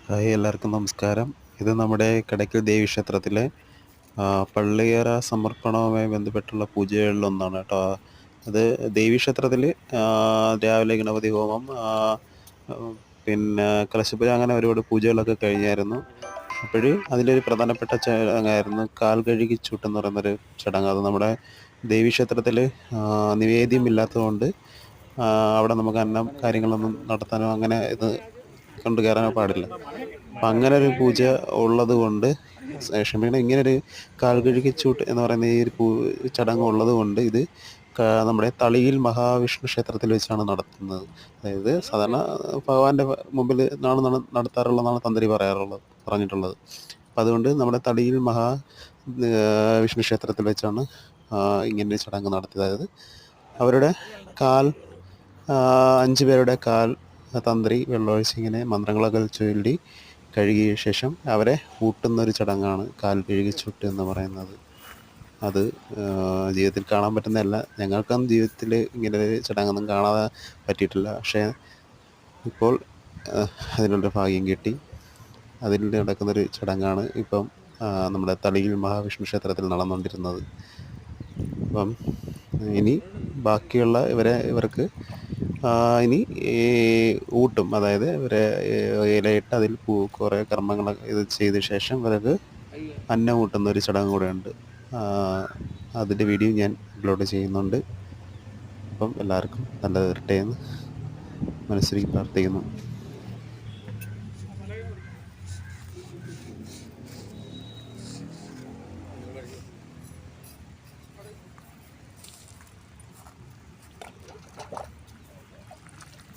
Hi, എല്ലാവർക്കും നമസ്കാരം. ഇത് നമ്മുടെ കടയ്ക്കൽ ദേവീക്ഷേത്രത്തിലെ പള്ളിയറ സമർപ്പണവുമായി ബന്ധപ്പെട്ടുള്ള പൂജകളിലൊന്നാണ് കേട്ടോ. അത് ദേവീക്ഷേത്രത്തിൽ രാവിലെ ഗണപതി ഹോമം, പിന്നെ കലശപൂജ, അങ്ങനെ ഒരുപാട് പൂജകളൊക്കെ കഴിഞ്ഞായിരുന്നു. അപ്പോൾ അതിലൊരു പ്രധാനപ്പെട്ട ചടങ്ങായിരുന്നു കാൽ കഴുകി ചൂട്ടെന്ന് പറയുന്നൊരു ചടങ്ങ്. അത് നമ്മുടെ ദേവീക്ഷേത്രത്തിൽ നിവേദ്യമില്ലാത്തതുകൊണ്ട് അവിടെ നമുക്ക് അന്നം കാര്യങ്ങളൊന്നും നടത്താനോ അങ്ങനെ ഇത് കൊണ്ട് കയറാനോ പാടില്ല. അപ്പം അങ്ങനെ ഒരു പൂജ ഉള്ളത് കൊണ്ട്, ക്ഷമിക്കണം, ഇങ്ങനൊരു കാൽ കഴുകിച്ചൂട്ട് എന്ന് പറയുന്ന ഈ ഒരു ചടങ്ങ് ഉള്ളത് കൊണ്ട് ഇത് നമ്മുടെ തളിയിൽ മഹാവിഷ്ണു ക്ഷേത്രത്തിൽ വെച്ചാണ് നടത്തുന്നത്. അതായത് സാധാരണ ഭഗവാന്റെ മുമ്പിൽ നാണ് നടത്താറുള്ളതെന്നാണ് തന്ത്രി പറഞ്ഞിട്ടുള്ളത്. അപ്പം അതുകൊണ്ട് നമ്മുടെ തളിയിൽ വിഷ്ണു ക്ഷേത്രത്തിൽ വെച്ചാണ് ഇങ്ങനൊരു ചടങ്ങ് നടത്തിയത്. അതായത് അവരുടെ കാൽ 5 പേരുടെ കാൽ തന്ത്രി വെള്ളമൊഴിച്ച് ഇങ്ങനെ മന്ത്രങ്ങളൊക്കെ ചൊല്ലി കഴുകിയ ശേഷം അവരെ ഊട്ടുന്നൊരു ചടങ്ങാണ് കാൽ കഴുകിച്ചൂട്ട് എന്ന് പറയുന്നത്. അത് ജീവിതത്തിൽ കാണാൻ പറ്റുന്നതല്ല. ഞങ്ങൾക്കൊന്നും ജീവിതത്തിൽ ഇങ്ങനെ ഒരു ചടങ്ങൊന്നും കാണാതെ പറ്റിയിട്ടില്ല. പക്ഷേ ഇപ്പോൾ അതിനുള്ളൊരു ഭാഗ്യം കിട്ടി. അതിൽ നടക്കുന്നൊരു ചടങ്ങാണ് ഇപ്പം നമ്മുടെ തളിയിൽ മഹാവിഷ്ണു ക്ഷേത്രത്തിൽ നടന്നുകൊണ്ടിരുന്നത്. അപ്പം ഇനി ബാക്കിയുള്ള ഇവർക്ക് ഇനി ഊട്ടും, അതായത് ഇവരെ ഇലയിട്ട് അതിൽ കുറേ കർമ്മങ്ങളൊക്കെ ഇത് ചെയ്ത ശേഷം ഇവർക്ക് അന്നം ഊട്ടുന്ന ഒരു ചടങ്ങ് കൂടെ ഉണ്ട്. അതിൻ്റെ വീഡിയോ ഞാൻ അപ്ലോഡ് ചെയ്യുന്നുണ്ട്. അപ്പം എല്ലാവർക്കും നല്ലത് വരട്ടെ എന്ന് മനസ്സിൽ പ്രാർത്ഥിക്കുന്നു.